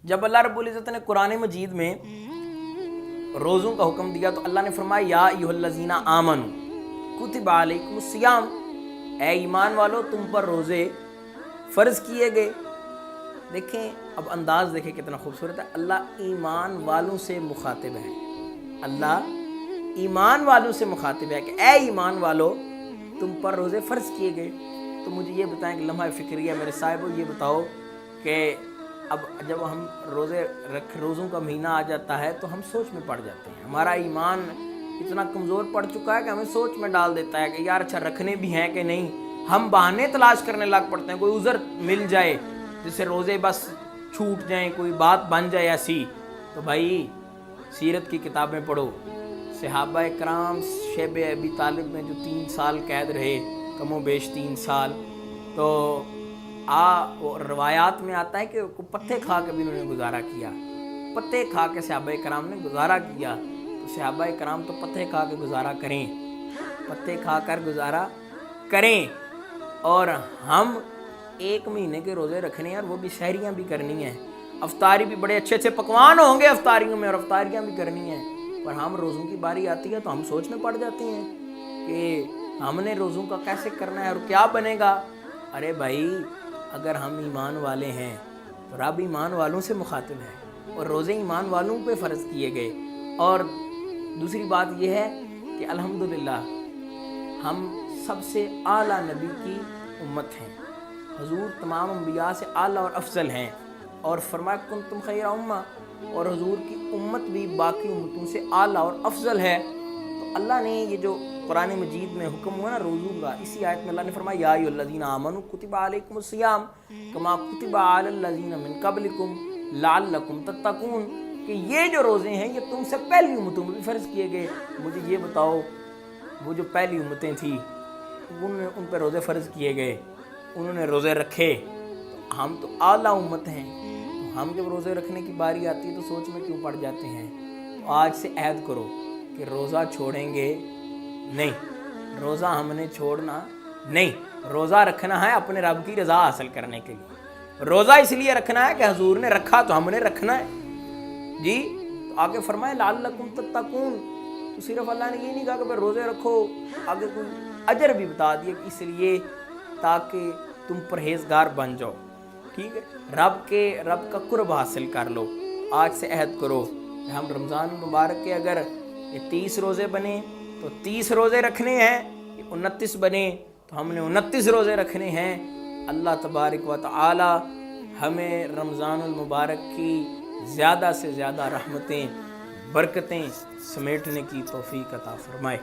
جب اللہ رب العزت نے قرآن مجید میں روزوں کا حکم دیا تو اللہ نے فرمایا یا ایھا الذین آمنوا کتب علیکم الصیام، اے ایمان والو تم پر روزے فرض کیے گئے۔ دیکھیں اب انداز دیکھیں کتنا خوبصورت ہے، اللہ ایمان والوں سے مخاطب ہے، اللہ ایمان والوں سے مخاطب ہے کہ اے ایمان والو تم پر روزے فرض کیے گئے۔ تو مجھے یہ بتائیں کہ لمحہ فکریہ میرے صاحبو، یہ بتاؤ کہ اب جب ہم روزوں کا مہینہ آ جاتا ہے تو ہم سوچ میں پڑ جاتے ہیں، ہمارا ایمان اتنا کمزور پڑ چکا ہے کہ ہمیں سوچ میں ڈال دیتا ہے کہ یار اچھا رکھنے بھی ہیں کہ نہیں، ہم بہانے تلاش کرنے لگ پڑتے ہیں، کوئی عذر مل جائے جس سے روزے بس چھوٹ جائیں، کوئی بات بن جائے ایسی۔ تو بھائی سیرت کی کتابیں پڑھو، صحابہ کرام شیب ابی طالب میں جو 3 سال قید رہے، کم و بیش 3 سال، تو روایات میں آتا ہے کہ پتے کھا کے بھی انہوں نے گزارا کیا، پتے کھا کے صحابہ کرام نے گزارا کیا۔ تو صحابہ کرام تو پتے کھا کے گزارا کریں، پتے کھا کر گزارا کریں، اور ہم 1 مہینے کے روزے رکھنے ہیں، اور وہ بھی سحریاں بھی کرنی ہیں، افطاری بھی بڑے اچھے اچھے پکوان ہوں گے افطاریوں میں، اور افطاریاں بھی کرنی ہیں، پر ہم روزوں کی باری آتی ہے تو ہم سوچ میں پڑ جاتے ہیں کہ ہم نے روزوں کا کیسے کرنا ہے اور کیا بنے گا۔ ارے بھائی اگر ہم ایمان والے ہیں تو رب ایمان والوں سے مخاطب ہے، اور روزے ایمان والوں پہ فرض کیے گئے۔ اور دوسری بات یہ ہے کہ الحمدللہ ہم سب سے اعلیٰ نبی کی امت ہیں، حضور تمام انبیاء سے اعلیٰ اور افضل ہیں، اور فرمایا کنتم خیر امہ، اور حضور کی امت بھی باقی امتوں سے اعلیٰ اور افضل ہے۔ تو اللہ نے یہ جو قرآن مجید میں حکم ہوا نا روزوں کا، اسی آیت میں اللہ نے فرمایا یا ایھا الذین آمنوا کتب علیکم الصیام کما کتب علی الذین من قبلکم لعلکم تتقون، کہ یہ جو روزے ہیں یہ تم سے پہلی امتوں میں بھی فرض کیے گئے۔ مجھے یہ بتاؤ وہ جو پہلی امتیں تھیں ان پہ روزے فرض کیے گئے، انہوں نے روزے رکھے، ہم تو اعلیٰ امت ہیں، تو ہم جب روزے رکھنے کی باری آتی ہے تو سوچ میں کیوں پڑ جاتے ہیں۔ تو آج سے عہد کرو کہ روزہ چھوڑیں گے نہیں، روزہ ہم نے چھوڑنا نہیں، روزہ رکھنا ہے اپنے رب کی رضا حاصل کرنے کے لیے، روزہ اس لیے رکھنا ہے کہ حضور نے رکھا تو ہم نے رکھنا ہے جی۔ تو آگے فرمائے لعلکم تتقون، تو صرف اللہ نے یہ نہیں کہا کہ روزے رکھو، آگے کوئی اجر بھی بتا دیا کہ اس لیے تاکہ تم پرہیزگار بن جاؤ، ٹھیک ہے، رب کا قرب حاصل کر لو۔ آج سے عہد کرو کہ ہم رمضان المبارک کے اگر یہ 30 روزے بنے تو 30 روزے رکھنے ہیں، یہ 29 بنے تو ہم نے 29 روزے رکھنے ہیں۔ اللہ تبارک و تعالی ہمیں رمضان المبارک کی زیادہ سے زیادہ رحمتیں برکتیں سمیٹنے کی توفیق عطا فرمائے۔